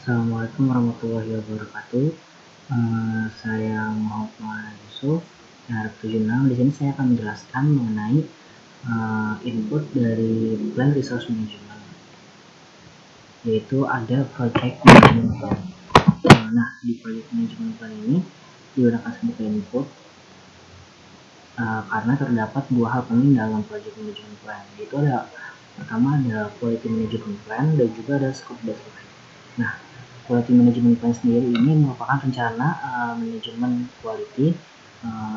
Assalamualaikum warahmatullahi wabarakatuh. Saya Muhammad Yusuf, R76. Di sini saya akan menjelaskan mengenai input dari Plan Resource Management, yaitu ada Project Management Plan. Nah, di Project Management Plan ini digunakan sebagai input karena terdapat dua hal penting dalam Project Management Plan, yaitu pertama ada Quality Management Plan dan juga ada Scope Baseline. Nah, Quality Management Plan sendiri ini merupakan rencana manajemen quality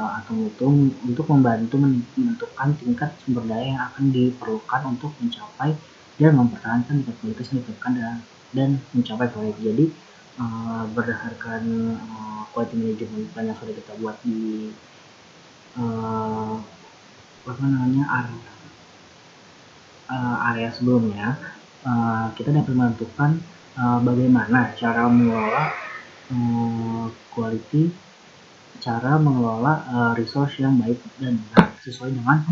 atau mutu untuk membantu menentukan tingkat sumber daya yang akan diperlukan untuk mencapai dan mempertahankan tingkat kualitas yang diperlukan dan mencapai proyek. Jadi berdasarkan Quality Management Plan yang sudah kita buat di area sebelumnya, kita dapat menentukan bagaimana cara mengelola quality, cara mengelola resource yang baik dan benar sesuai dengan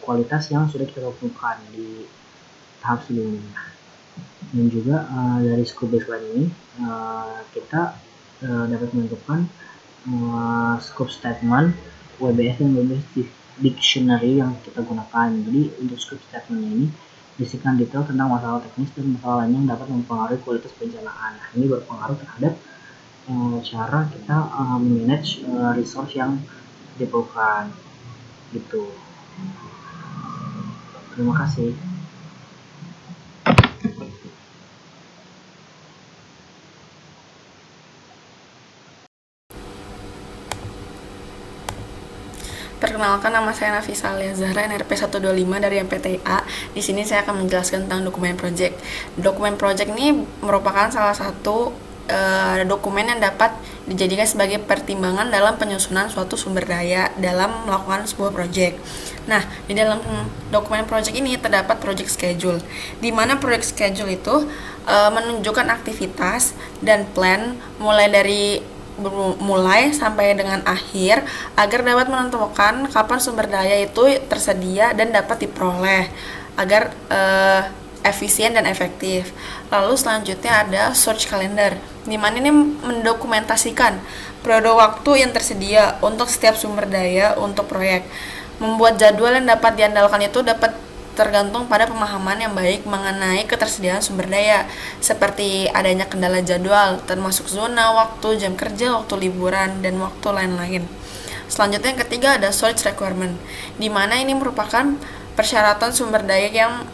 kualitas yang sudah kita tentukan di tahap sebelumnya. Dan juga dari scope baseline ini kita dapat menentukan scope statement, WBS dan WBS dictionary yang kita gunakan. Jadi untuk scope statement ini berisikan detail tentang masalah teknis dan masalah lain yang dapat mempengaruhi kualitas perencanaan. Nah, ini berpengaruh terhadap cara kita manage resource yang diperlukan gitu. Terima kasih. Perkenalkan, nama saya Nafisa Alia Zahra, NRP 125 dari MPTA. Di sini saya akan menjelaskan tentang dokumen project. Dokumen project ini merupakan salah satu dokumen yang dapat dijadikan sebagai pertimbangan dalam penyusunan suatu sumber daya dalam melakukan sebuah project. Nah, di dalam dokumen project ini terdapat project schedule, di mana project schedule itu menunjukkan aktivitas dan plan mulai sampai dengan akhir agar dapat menentukan kapan sumber daya itu tersedia dan dapat diperoleh agar efisien dan efektif. Lalu selanjutnya ada search calendar, di mana ini mendokumentasikan periode waktu yang tersedia untuk setiap sumber daya untuk proyek. Membuat jadwal yang dapat diandalkan itu dapat tergantung pada pemahaman yang baik mengenai ketersediaan sumber daya, seperti adanya kendala jadwal, termasuk zona, waktu, jam kerja, waktu liburan, dan waktu lain-lain. Selanjutnya yang ketiga ada search requirement, di mana ini merupakan persyaratan sumber daya yang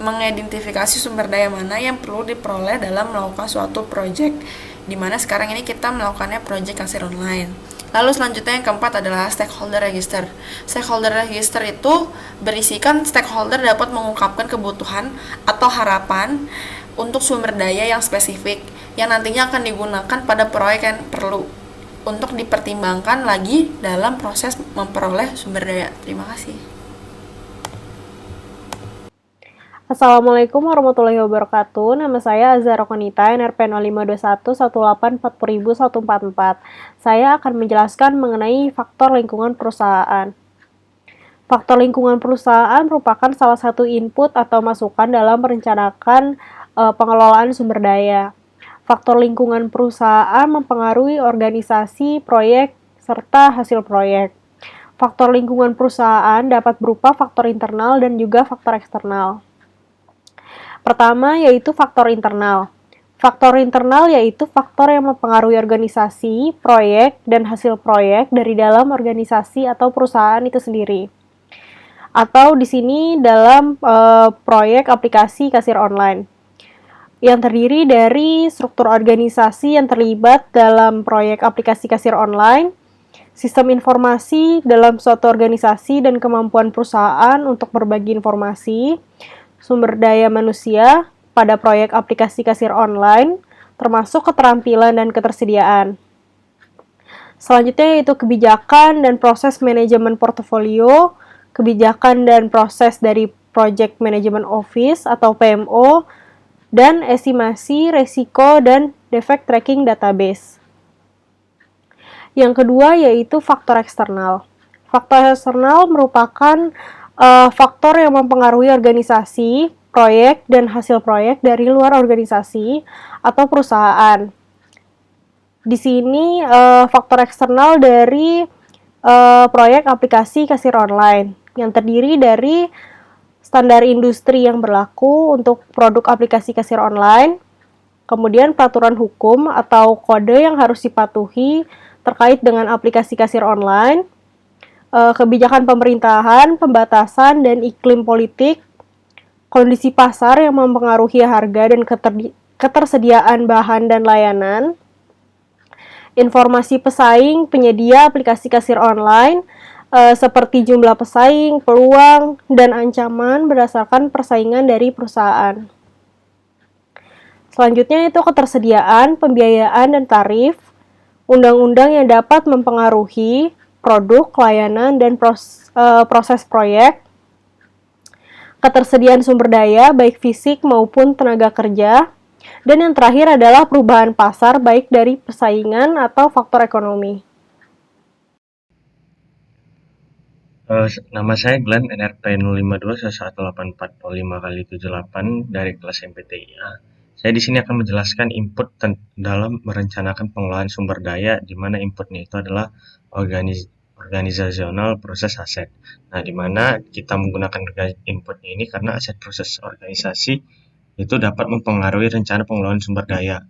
mengidentifikasi sumber daya mana yang perlu diperoleh dalam melakukan suatu project, di mana sekarang ini kita melakukannya project kasir online. Lalu selanjutnya yang keempat adalah stakeholder register. Stakeholder register itu berisikan stakeholder dapat mengungkapkan kebutuhan atau harapan untuk sumber daya yang spesifik yang nantinya akan digunakan pada proyek yang perlu untuk dipertimbangkan lagi dalam proses memperoleh sumber daya. Terima kasih. Assalamualaikum warahmatullahi wabarakatuh. Nama saya Azhara Konita, NRP 052118400144. Saya akan menjelaskan mengenai faktor lingkungan perusahaan. Faktor lingkungan perusahaan merupakan salah satu input atau masukan dalam merencanakan pengelolaan sumber daya. Faktor lingkungan perusahaan mempengaruhi organisasi, proyek, serta hasil proyek. Faktor lingkungan perusahaan dapat berupa faktor internal dan juga faktor eksternal. Pertama yaitu faktor internal. Faktor internal yaitu faktor yang mempengaruhi organisasi, proyek, dan hasil proyek dari dalam organisasi atau perusahaan itu sendiri. Atau di sini dalam proyek aplikasi kasir online, yang terdiri dari struktur organisasi yang terlibat dalam proyek aplikasi kasir online, sistem informasi dalam suatu organisasi dan kemampuan perusahaan untuk berbagi informasi, sumber daya manusia pada proyek aplikasi kasir online, termasuk keterampilan dan ketersediaan. Selanjutnya yaitu kebijakan dan proses manajemen portofolio, kebijakan dan proses dari Project Management Office atau PMO, dan estimasi resiko dan defect tracking database. Yang kedua yaitu faktor eksternal. Faktor eksternal merupakan faktor yang mempengaruhi organisasi, proyek dan hasil proyek dari luar organisasi atau perusahaan. Di sini faktor eksternal dari proyek aplikasi kasir online yang terdiri dari standar industri yang berlaku untuk produk aplikasi kasir online, kemudian peraturan hukum atau kode yang harus dipatuhi terkait dengan aplikasi kasir online, kebijakan pemerintahan, pembatasan, dan iklim politik, kondisi pasar yang mempengaruhi harga dan ketersediaan bahan dan layanan, informasi pesaing penyedia aplikasi kasir online, seperti jumlah pesaing, peluang, dan ancaman berdasarkan persaingan dari perusahaan. Selanjutnya itu ketersediaan, pembiayaan, dan tarif, undang-undang yang dapat mempengaruhi produk, layanan, dan proses proyek, ketersediaan sumber daya, baik fisik maupun tenaga kerja, dan yang terakhir adalah perubahan pasar baik dari persaingan atau faktor ekonomi. Nama saya Glenn, NRP 052118405x78 dari kelas MPTIA. Saya di sini akan menjelaskan input dalam merencanakan pengelolaan sumber daya, di mana inputnya itu adalah organizasional proses aset. Nah, di mana kita menggunakan inputnya ini karena aset proses organisasi itu dapat mempengaruhi rencana pengelolaan sumber daya,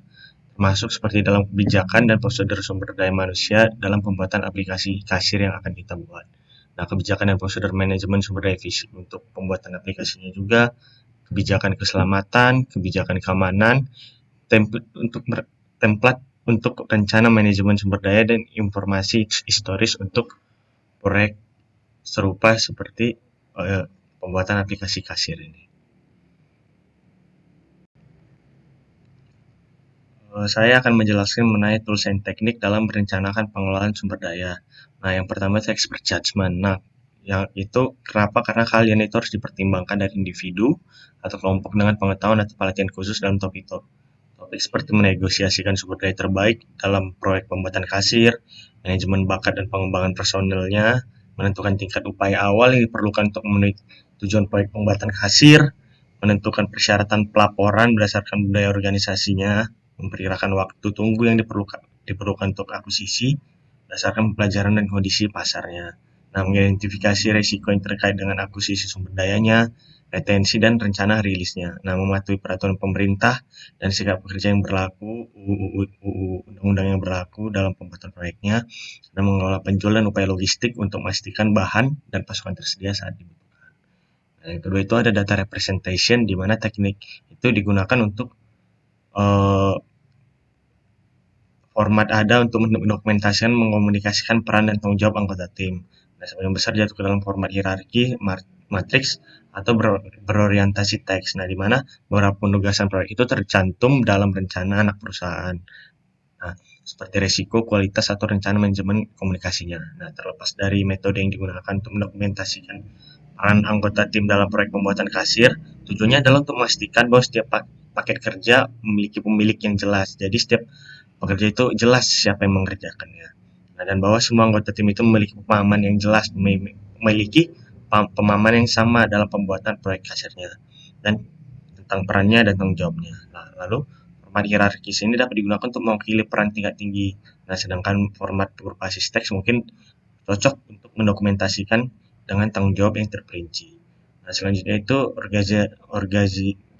termasuk seperti dalam kebijakan dan prosedur sumber daya manusia dalam pembuatan aplikasi kasir yang akan kita buat. Nah, kebijakan dan prosedur manajemen sumber daya fisik untuk pembuatan aplikasinya juga, kebijakan keselamatan, kebijakan keamanan, template untuk rencana manajemen sumber daya, dan informasi historis untuk proyek serupa seperti pembuatan aplikasi kasir ini. Saya akan menjelaskan mengenai tools and teknik dalam merencanakan pengelolaan sumber daya. Nah, yang pertama itu expert judgment. Nah, yang itu kenapa? Karena kalian itu harus dipertimbangkan dari individu atau kelompok dengan pengetahuan atau pelatihan khusus dalam topik seperti menegosiasikan sumber daya terbaik dalam proyek pembuatan kasir, manajemen bakat dan pengembangan personilnya, menentukan tingkat upaya awal yang diperlukan untuk memenuhi tujuan proyek pembuatan kasir, menentukan persyaratan pelaporan berdasarkan budaya organisasinya, memperkirakan waktu tunggu yang diperlukan untuk akuisisi berdasarkan pelajaran dan kondisi pasarnya. Nah, mengidentifikasi risiko yang terkait dengan akuisisi sumber dayanya, retensi dan rencana rilisnya. Nah, mematuhi peraturan pemerintah dan sikap pekerja yang berlaku, undang-undang yang berlaku dalam pembuatan proyeknya, dan mengelola penjualan upaya logistik untuk memastikan bahan dan pasokan tersedia saat dibutuhkan. Nah, yang kedua itu ada data representation, di mana teknik itu digunakan untuk format ada untuk mendokumentasikan, mengkomunikasikan peran dan tanggung jawab anggota tim. Nah, sebagian besar jatuh ke dalam format hierarki, matriks, atau berorientasi teks. Nah, di mana beberapa penugasan proyek itu tercantum dalam rencana anak perusahaan. Nah, seperti resiko, kualitas, atau rencana manajemen komunikasinya. Nah, terlepas dari metode yang digunakan untuk mendokumentasikan peran anggota tim dalam proyek pembuatan kasir, tujuannya adalah untuk memastikan bahwa setiap paket kerja memiliki pemilik yang jelas. Jadi setiap pekerja itu jelas siapa yang mengerjakannya. Nah, dan bahwa semua anggota tim itu memiliki pemahaman yang jelas, memiliki pemahaman yang sama dalam pembuatan proyek kasirnya, dan tentang perannya dan tanggung jawabnya. Nah, lalu format hierarkis ini dapat digunakan untuk mewakili peran tingkat tinggi. Nah, sedangkan format berbasis teks mungkin cocok untuk mendokumentasikan dengan tanggung jawab yang terperinci. Nah, selanjutnya itu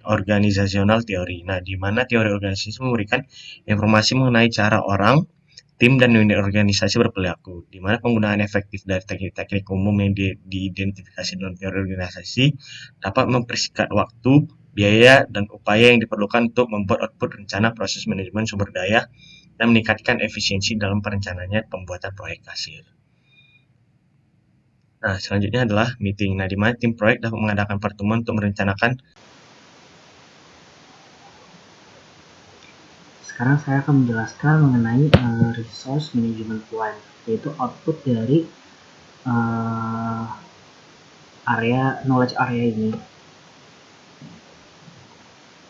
organizasional teori. Nah, di mana teori organisasi memberikan informasi mengenai cara orang, tim, dan unit organisasi berperilaku, di mana penggunaan efektif dari teknik-teknik umum yang diidentifikasi dalam teori organisasi dapat mempersingkat waktu, biaya, dan upaya yang diperlukan untuk membuat output rencana proses manajemen sumber daya dan meningkatkan efisiensi dalam perencanaannya pembuatan proyek kasir. Nah, selanjutnya adalah meeting. Nah, di mana tim proyek dapat mengadakan pertemuan untuk merencanakan. Sekarang saya akan menjelaskan mengenai resource management plan, yaitu output dari knowledge area ini.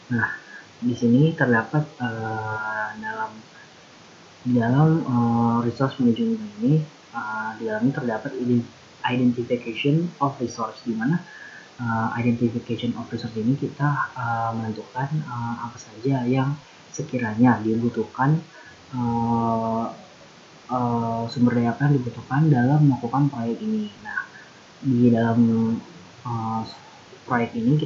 Nah, di sini terdapat dalam resource management ini, di dalamnya terdapat identification of resource, di mana identification of resource ini kita menentukan apa saja yang sekiranya dibutuhkan sumber daya apa yang dibutuhkan dalam melakukan proyek ini. Nah, di dalam proyek ini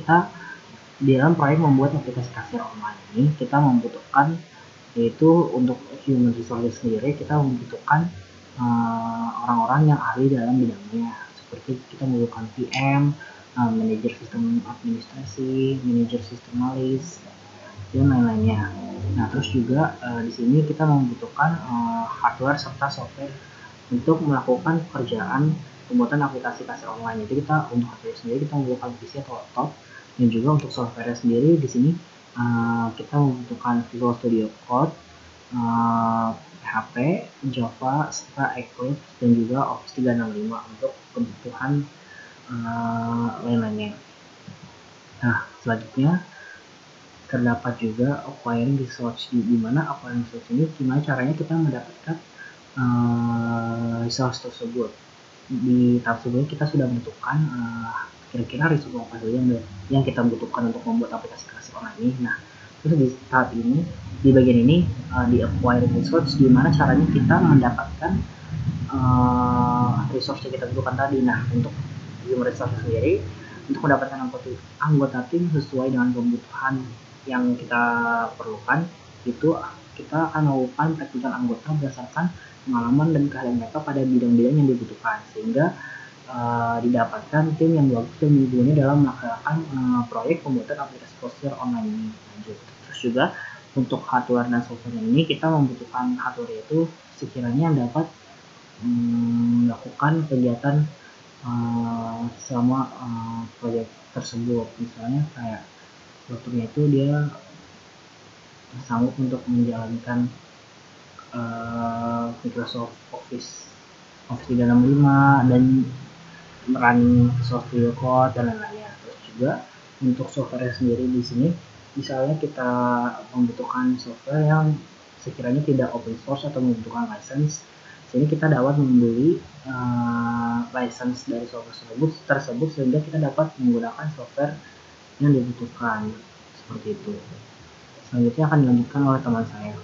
di dalam proyek membuat aplikasi kasir online ini kita membutuhkan, yaitu untuk human resource sendiri kita membutuhkan orang-orang yang ahli dalam bidangnya, seperti kita membutuhkan PM, manajer sistem administrasi, manajer sistem analis, dan lain-lainnya. Nah, terus juga di sini kita membutuhkan hardware serta software untuk melakukan pekerjaan pembuatan aplikasi kasir online. Jadi kita untuk hardware sendiri kita membutuhkan PC atau laptop, dan juga untuk software sendiri di sini kita membutuhkan Visual Studio Code, PHP, Java, serta Eclipse, dan juga Office 365 untuk kebutuhan lain-lainnya. Nah, selanjutnya terdapat juga acquiring resource, di mana acquiring resource ini gimana caranya kita mendapatkan resource tersebut. Di tahap sebelumnya kita sudah menentukan kira-kira resource apa saja yang kita butuhkan untuk membuat aplikasi kasir online ini. Nah, terus di tahap ini, di bagian ini di acquiring resource, gimana caranya kita mendapatkan resource yang kita butuhkan tadi. Nah, untuk human resource sendiri, untuk mendapatkan anggota tim sesuai dengan kebutuhan yang kita perlukan, itu kita akan melakukan rekrutmen anggota berdasarkan pengalaman dan keahlian mereka pada bidang-bidang yang dibutuhkan, sehingga didapatkan tim yang bagus dan mumpuni dalam melaksanakan proyek pembuatan aplikasi kasir online ini. Lanjut. Terus juga untuk hardware dan software ini kita membutuhkan hardware itu sekiranya dapat melakukan kegiatan selama proyek tersebut. Misalnya kayak softwarenya itu dia sanggup untuk menjalankan Microsoft Office 365 dan running Visual Studio Code dan lain-lainnya. Terus juga untuk software sendiri di sini, misalnya kita membutuhkan software yang sekiranya tidak open source atau membutuhkan license, sini kita dapat membeli license dari software tersebut sehingga kita dapat menggunakan software yang dibutuhkan, seperti itu. Selanjutnya akan dilanjutkan oleh teman saya.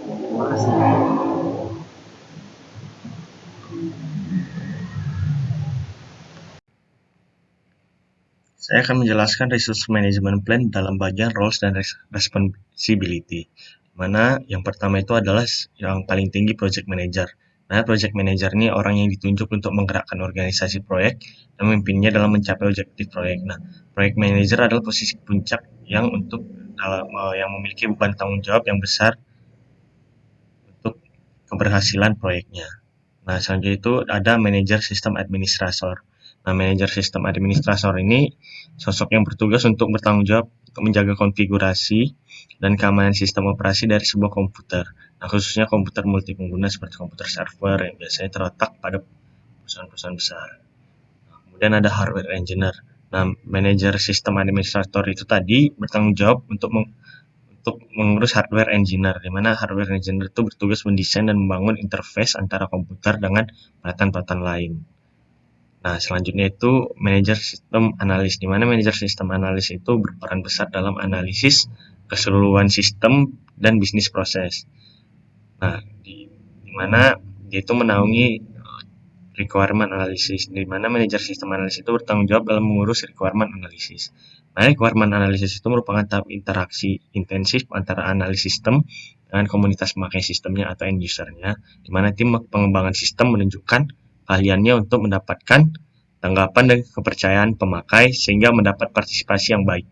Terima kasih. Saya akan menjelaskan Resource Management Plan dalam bagian Roles dan Responsibility, mana yang pertama itu adalah yang paling tinggi Project Manager. Nah, Project Manager ini orang yang ditunjuk untuk menggerakkan organisasi proyek dan memimpinnya dalam mencapai objektif proyek. Nah, Project Manager adalah posisi puncak yang memiliki beban tanggung jawab yang besar untuk keberhasilan proyeknya. Nah, selanjutnya itu ada Manager Sistem Administrator. Nah, Manager Sistem Administrator ini sosok yang bertugas untuk bertanggung jawab untuk menjaga konfigurasi dan keamanan sistem operasi dari sebuah komputer. Nah, khususnya komputer multipengguna seperti komputer server yang biasanya terletak pada perusahaan-perusahaan besar. Nah, kemudian ada Hardware Engineer. Nah, Manager Sistem Administrator itu tadi bertanggung jawab untuk mengurus hardware engineer, di mana hardware engineer itu bertugas mendesain dan membangun interface antara komputer dengan peralatan-peralatan lain. Nah, selanjutnya itu manajer sistem analis, di mana manajer sistem analis itu berperan besar dalam analisis keseluruhan sistem dan bisnis proses. Nah, di mana dia itu menaungi requirement analysis, di mana manajer sistem analis itu bertanggung jawab dalam mengurus requirement analysis. Nah, requirement analysis itu merupakan tahap interaksi intensif antara analis sistem dengan komunitas pemakai sistemnya atau end user-nya, di mana tim pengembangan sistem menunjukkan keahliannya untuk mendapatkan tanggapan dan kepercayaan pemakai sehingga mendapat partisipasi yang baik.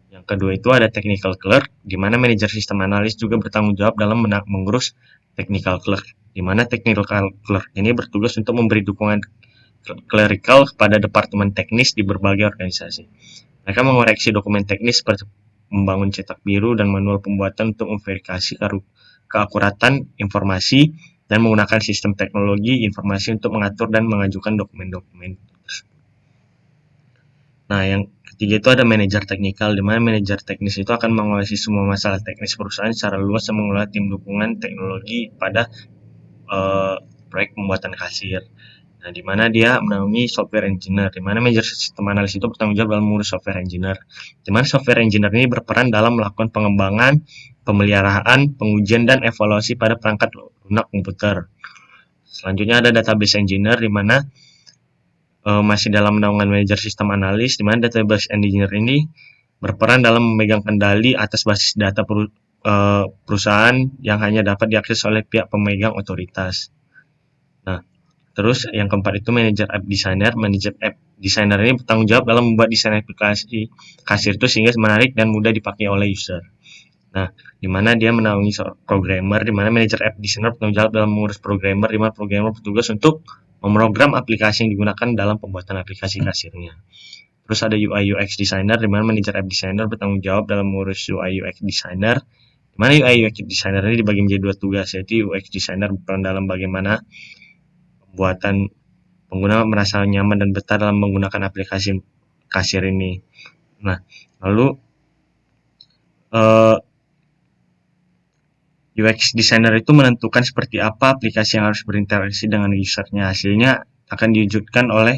Yang kedua itu ada technical clerk, di mana manajer sistem analis juga bertanggung jawab dalam mengurus technical clerk, di mana technical clerk ini bertugas untuk memberi dukungan clerical kepada departemen teknis di berbagai organisasi. Mereka mengoreksi dokumen teknis seperti membangun cetak biru dan manual pembuatan untuk memverifikasi keakuratan informasi dan menggunakan sistem teknologi informasi untuk mengatur dan mengajukan dokumen-dokumen tersebut. Nah, yang ketiga itu ada manajer teknikal, di mana manajer teknis itu akan menguasai semua masalah teknis perusahaan secara luas dan mengelola tim dukungan teknologi pada proyek pembuatan kasir. Nah, di mana dia menaungi software engineer, di mana manajer sistem analis itu bertanggung jawab dalam mengurus software engineer. Di mana software engineer ini berperan dalam melakukan pengembangan, pemeliharaan, pengujian, dan evaluasi pada perangkat lunak komputer. Selanjutnya ada database engineer, di mana masih dalam naungan manajer sistem analis, di mana database engineer ini berperan dalam memegang kendali atas basis data perusahaan yang hanya dapat diakses oleh pihak pemegang otoritas. Nah, terus yang keempat itu manajer app designer. Manajer app designer ini bertanggung jawab dalam membuat desain aplikasi kasir itu sehingga menarik dan mudah dipakai oleh user. Nah, di mana dia menaungi programmer, di mana manajer app designer bertanggung jawab dalam mengurus programmer, di mana programmer bertugas untuk memprogram aplikasi yang digunakan dalam pembuatan aplikasi kasirnya. Terus ada UI UX designer, di mana manajer app designer bertanggung jawab dalam mengurus UI UX designer. Di mana UI UX designer ini dibagi menjadi dua tugas, yaitu UX designer berperan dalam bagaimana pembuatan pengguna merasa nyaman dan betah dalam menggunakan aplikasi kasir ini. Nah, lalu UX designer itu menentukan seperti apa aplikasi yang harus berinteraksi dengan usernya. Hasilnya akan diwujudkan oleh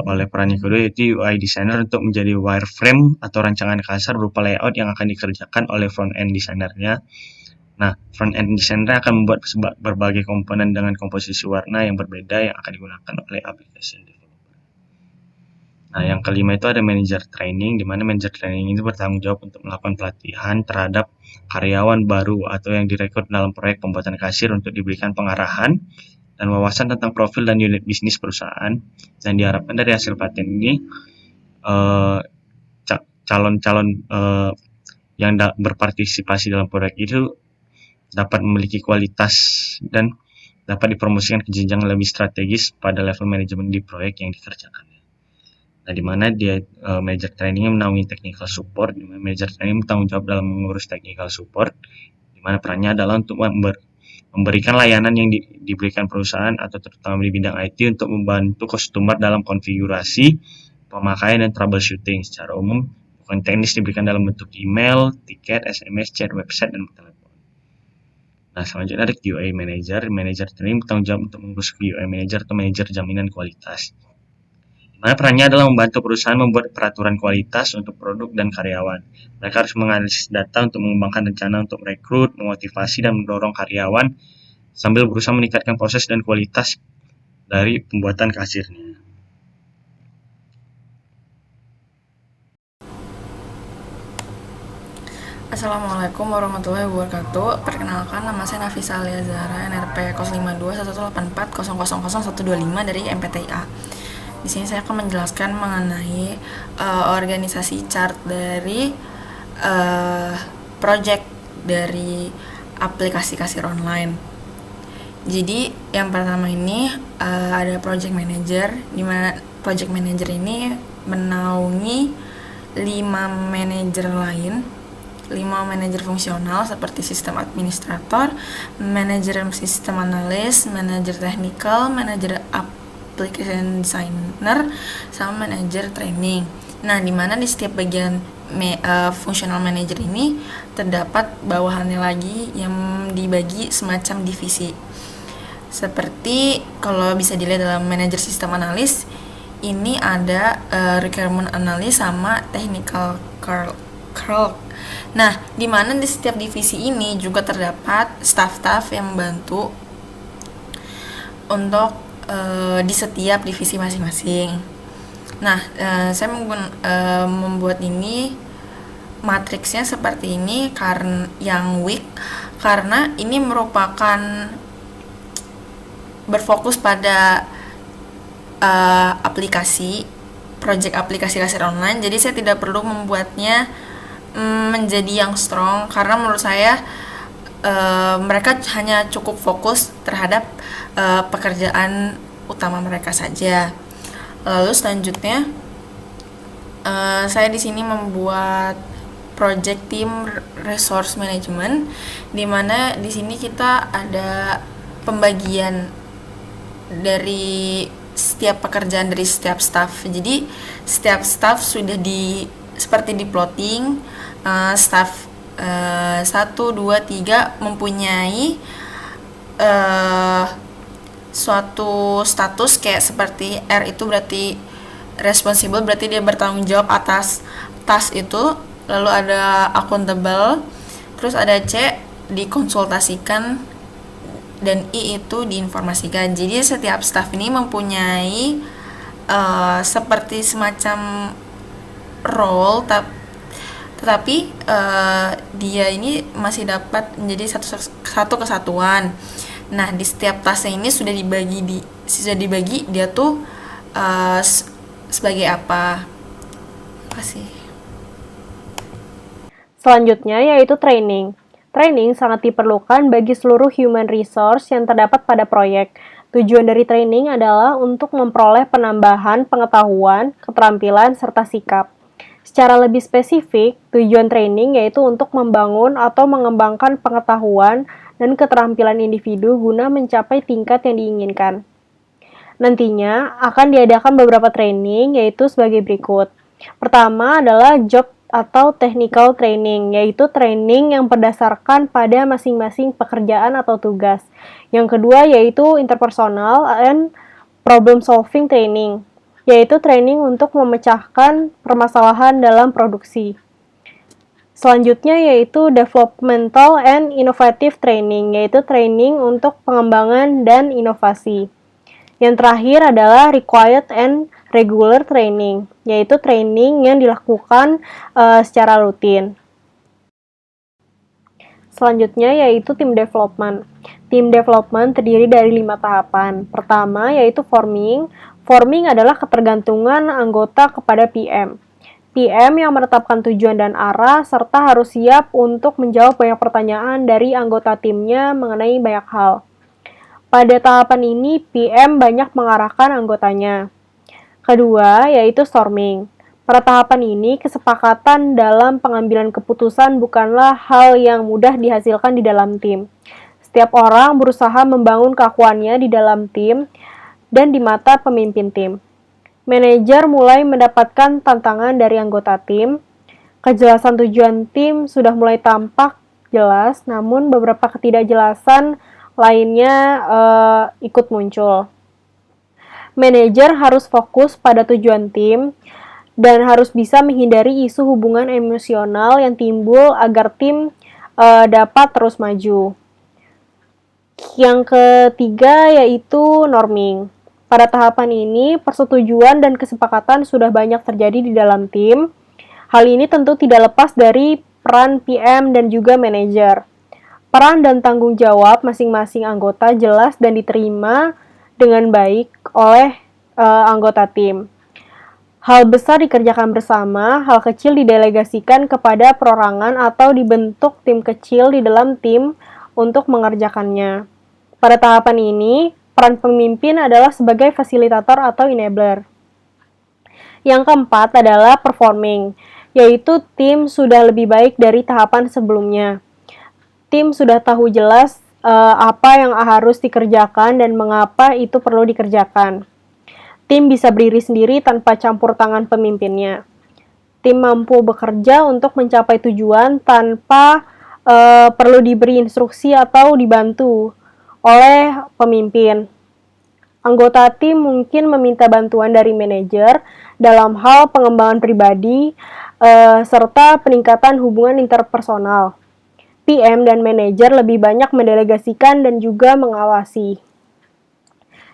oleh peran yang kedua, yaitu UI designer untuk menjadi wireframe atau rancangan kasar berupa layout yang akan dikerjakan oleh front end designernya. Nah, front end designer akan membuat berbagai komponen dengan komposisi warna yang berbeda yang akan digunakan oleh aplikasi developer. Nah, yang kelima itu ada manager training, di mana manager training itu bertanggung jawab untuk melakukan pelatihan terhadap karyawan baru atau yang direkrut dalam proyek pembuatan kasir untuk diberikan pengarahan dan wawasan tentang profil dan unit bisnis perusahaan. Dan diharapkan dari hasil pelatihan ini calon-calon yang berpartisipasi dalam proyek itu dapat memiliki kualitas dan dapat dipromosikan ke jenjang lebih strategis pada level manajemen di proyek yang dikerjakan. Nah, di mana dia manager training menaungi technical support, di mana manager training bertanggung jawab dalam mengurus technical support, di mana perannya adalah untuk memberikan layanan yang diberikan perusahaan atau terutama di bidang IT untuk membantu customer dalam konfigurasi, pemakaian, dan troubleshooting. Secara umum, bukan teknis diberikan dalam bentuk email, tiket, SMS, chat, website, dan telepon. Nah, selanjutnya ada QA manager. Manager training bertanggung jawab untuk mengurus QA manager atau manajer jaminan kualitas. Mana perannya adalah membantu perusahaan membuat peraturan kualitas untuk produk dan karyawan. Mereka harus menganalisis data untuk mengembangkan rencana untuk merekrut, memotivasi, dan mendorong karyawan sambil berusaha meningkatkan proses dan kualitas dari pembuatan kasirnya. Assalamualaikum warahmatullahi wabarakatuh. Perkenalkan, nama saya Nafisa Alia Zahra, NRP 05211840000125 dari MPTIA. Di sini saya akan menjelaskan mengenai organisasi chart dari project dari aplikasi kasir online. Jadi yang pertama ini ada project manager, di mana project manager ini menaungi 5 manajer lain, 5 manajer fungsional seperti sistem administrator, manajer sistem analis, manajer technical, manajer application designer, sama manajer training. Nah, di mana di setiap bagian functional manager ini terdapat bawahannya lagi yang dibagi semacam divisi. Seperti kalau bisa dilihat dalam manajer sistem analis, ini ada requirement analis sama technical clerk. Nah, di mana di setiap divisi ini juga terdapat staff-staff yang membantu untuk di setiap divisi masing-masing. Nah, saya membuat ini matriksnya seperti ini karena yang weak, karena ini merupakan berfokus pada project aplikasi kasir online. Jadi saya tidak perlu membuatnya menjadi yang strong, karena menurut saya mereka hanya cukup fokus terhadap pekerjaan utama mereka saja. Lalu selanjutnya saya di sini membuat project team resource management, di mana di sini kita ada pembagian dari setiap pekerjaan dari setiap staff. Jadi setiap staff sudah seperti di plotting, staff 1, 2, 3 mempunyai suatu status kayak seperti R itu berarti responsible, berarti dia bertanggung jawab atas task itu, lalu ada accountable, terus ada C dikonsultasikan, dan I itu diinformasikan. Jadi setiap staff ini mempunyai seperti semacam role, tetapi dia ini masih dapat menjadi satu kesatuan. Nah, di setiap tasnya ini sudah dibagi dia tuh sebagai apa. Kasih. Selanjutnya yaitu training. Training sangat diperlukan bagi seluruh human resource yang terdapat pada proyek. Tujuan dari training adalah untuk memperoleh penambahan pengetahuan, keterampilan, serta sikap. Secara lebih spesifik, tujuan training yaitu untuk membangun atau mengembangkan pengetahuan dan keterampilan individu guna mencapai tingkat yang diinginkan. Nantinya akan diadakan beberapa training yaitu sebagai berikut. Pertama adalah job atau technical training, yaitu training yang berdasarkan pada masing-masing pekerjaan atau tugas. Yang kedua yaitu interpersonal and problem solving training, yaitu training untuk memecahkan permasalahan dalam produksi. Selanjutnya yaitu developmental and innovative training, yaitu training untuk pengembangan dan inovasi. Yang terakhir adalah required and regular training, yaitu training yang dilakukan secara rutin. Selanjutnya yaitu team development. Team development terdiri dari 5 tahapan. Pertama yaitu forming. Forming adalah ketergantungan anggota kepada PM. PM yang menetapkan tujuan dan arah, serta harus siap untuk menjawab banyak pertanyaan dari anggota timnya mengenai banyak hal. Pada tahapan ini, PM banyak mengarahkan anggotanya. Kedua, yaitu storming. Pada tahapan ini, kesepakatan dalam pengambilan keputusan bukanlah hal yang mudah dihasilkan di dalam tim. Setiap orang berusaha membangun keakuannya di dalam tim dan di mata pemimpin tim. Manajer mulai mendapatkan tantangan dari anggota tim. Kejelasan tujuan tim sudah mulai tampak jelas, namun beberapa ketidakjelasan lainnya ikut muncul. Manajer harus fokus pada tujuan tim dan harus bisa menghindari isu hubungan emosional yang timbul agar tim dapat terus maju. Yang ketiga yaitu norming. Pada tahapan ini, persetujuan dan kesepakatan sudah banyak terjadi di dalam tim. Hal ini tentu tidak lepas dari peran PM dan juga manajer. Peran dan tanggung jawab masing-masing anggota jelas dan diterima dengan baik oleh anggota tim. Hal besar dikerjakan bersama, hal kecil didelegasikan kepada perorangan atau dibentuk tim kecil di dalam tim untuk mengerjakannya. Pada tahapan ini, peran pemimpin adalah sebagai fasilitator atau enabler. Yang keempat adalah performing, yaitu tim sudah lebih baik dari tahapan sebelumnya. Tim sudah tahu jelas apa yang harus dikerjakan dan mengapa itu perlu dikerjakan. Tim bisa berdiri sendiri tanpa campur tangan pemimpinnya. Tim mampu bekerja untuk mencapai tujuan tanpa perlu diberi instruksi atau dibantu oleh pemimpin. Anggota tim mungkin meminta bantuan dari manajer dalam hal pengembangan pribadi serta peningkatan hubungan interpersonal. PM dan manajer lebih banyak mendelegasikan dan juga mengawasi.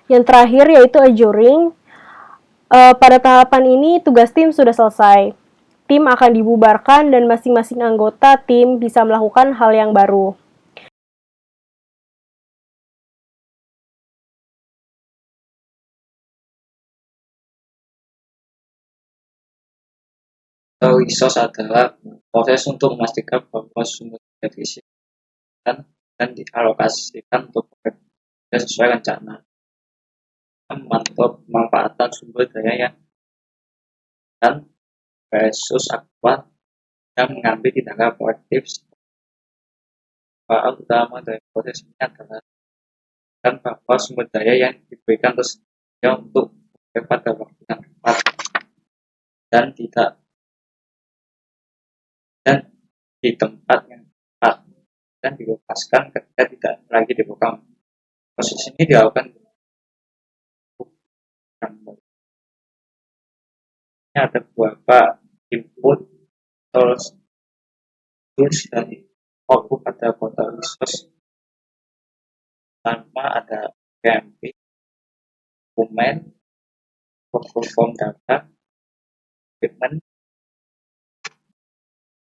Yang terakhir yaitu adjourning. Pada tahapan ini tugas tim sudah selesai. Tim akan dibubarkan dan masing-masing anggota tim bisa melakukan hal yang baru. Atau resource adalah proses untuk memastikan bahwa sumber daya disediakan dan dialokasikan untuk proyek sesuai rencana. Memantau pemanfaatan sumber daya yang dan versus aktual yang mengambil tindakan proaktif. Manfaat utama dari proses ini adalah dan bahwa sumber daya yang diberikan tersedia untuk pada waktu yang tepat dan tidak dan di tempat yang tepat dan dilokasikan ketika tidak lagi dibuka. Proses ini dilakukan Ini ada beberapa input, tools dan output pada kota resource. Pertama ada PMP, dokumen, perform data, equipment,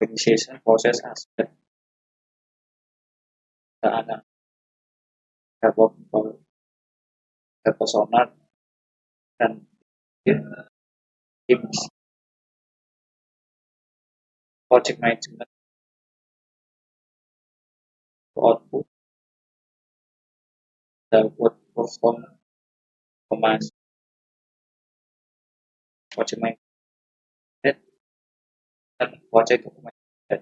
organization, proses, aspek, ada personal dan tim project management, output, output perform kemas, project management dan project documentation.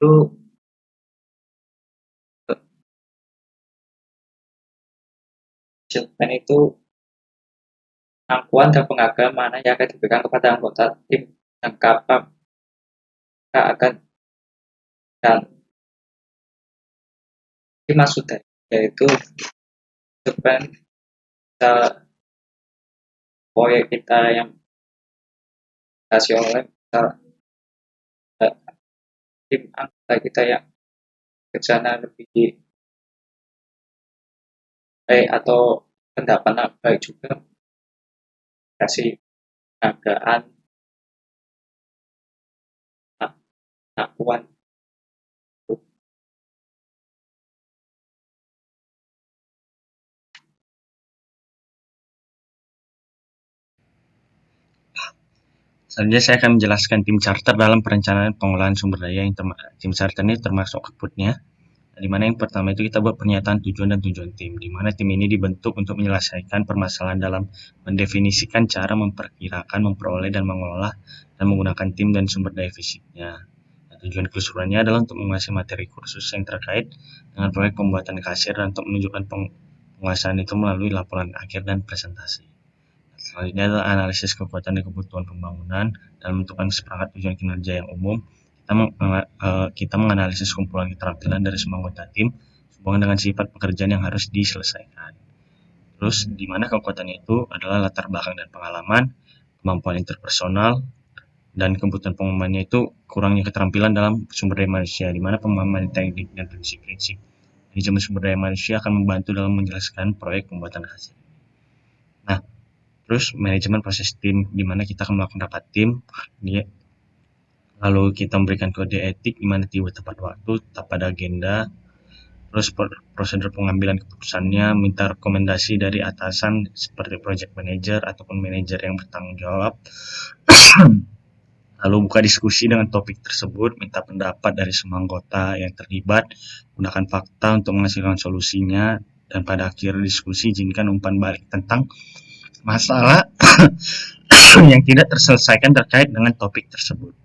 Itu achievement itu pengakuan dan penghargaan mana yang akan diberikan kepada anggota tim yang kapan akan dan maksudnya yaitu achievement proyek kita yang kasih oleh tim anggota kita yang kerjanya lebih baik atau pendapatnya baik juga kasih penghargaan pengakuan. Selanjutnya saya akan menjelaskan tim charter dalam perencanaan pengolahan sumber daya. Tim charter ini termasuk outputnya, di mana yang pertama itu kita buat pernyataan tujuan dan tujuan tim, di mana tim ini dibentuk untuk menyelesaikan permasalahan dalam mendefinisikan cara memperkirakan, memperoleh dan mengelola dan menggunakan tim dan sumber daya fisiknya. Tujuan keseluruhannya adalah untuk menguasai materi kursus yang terkait dengan proyek pembuatan kasir dan untuk menunjukkan penguasaan itu melalui laporan akhir dan presentasi. Selanjutnya adalah analisis kekuatan dan kebutuhan pembangunan dan menentukan seperangkat tujuan kinerja yang umum. Kita menganalisis kumpulan keterampilan dari semua anggota tim sehubungan dengan sifat pekerjaan yang harus diselesaikan. Terus di mana kekuatannya itu adalah latar belakang dan pengalaman, kemampuan interpersonal, dan kebutuhan pemahamannya itu kurangnya keterampilan dalam sumber daya manusia, di mana pemahaman teknik dan prinsip-prinsip manajemen sumber daya manusia akan membantu dalam menjelaskan proyek pembuatan hasil. Nah, terus manajemen proses tim, di mana kita akan melakukan rapat tim, lalu kita memberikan kode etik di mana tiba tepat waktu, tepat pada agenda, terus prosedur pengambilan keputusannya, minta rekomendasi dari atasan seperti project manager ataupun manajer yang bertanggung jawab, lalu buka diskusi dengan topik tersebut, minta pendapat dari semua anggota yang terlibat, gunakan fakta untuk menghasilkan solusinya, dan pada akhir diskusi izinkan umpan balik tentang masalah yang tidak terselesaikan terkait dengan topik tersebut.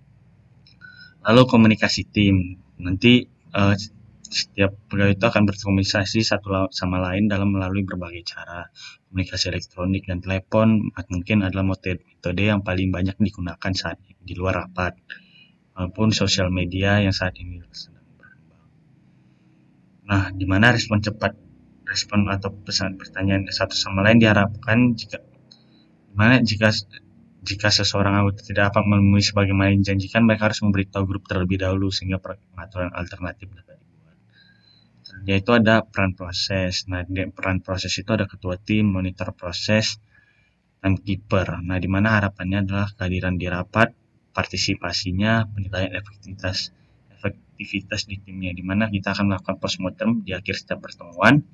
Lalu komunikasi tim, nanti setiap pegawai itu akan berkomunikasi satu sama lain dalam melalui berbagai cara. Komunikasi elektronik dan telepon mungkin adalah metode yang paling banyak digunakan saat di luar rapat, maupun sosial media yang saat ini sedang berkembang. Nah, di mana respon atau pesan pertanyaan satu sama lain diharapkan jika seseorang anggota tidak dapat memenuhi sebagaimana dijanjikan, mereka harus memberitahu grup terlebih dahulu sehingga pengaturan alternatif dapat dibuat. Yaitu ada peran proses. Nah, di peran proses itu ada ketua tim, monitor proses, dan keeper. Nah, di mana harapannya adalah kehadiran di rapat, partisipasinya, penilaian efektivitas di timnya, di mana kita akan melakukan postmortem di akhir setiap pertemuan.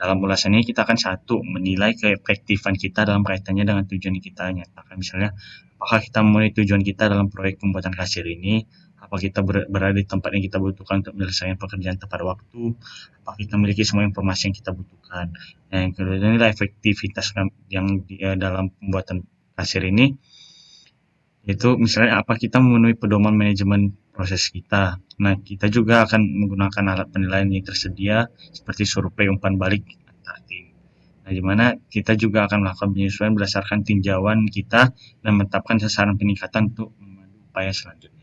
Dalam ulasan ini kita akan menilai keefektifan kita dalam kaitannya dengan tujuan yang kita nyatakan. Misalnya, apakah kita memenuhi tujuan kita dalam proyek pembuatan kasir ini? Apakah kita berada di tempat yang kita butuhkan untuk menyelesaikan pekerjaan tepat waktu? Apakah kita memiliki semua informasi yang kita butuhkan? Nah, yang kedua inilah efektivitas yang dalam pembuatan kasir ini, yaitu misalnya apa kita memenuhi pedoman manajemen proses kita. Nah, kita juga akan menggunakan alat penilaian yang tersedia seperti survei umpan balik antar tim. Nah, di mana kita juga akan melakukan penyesuaian berdasarkan tinjauan kita dan menetapkan sasaran peningkatan untuk memandu upaya selanjutnya.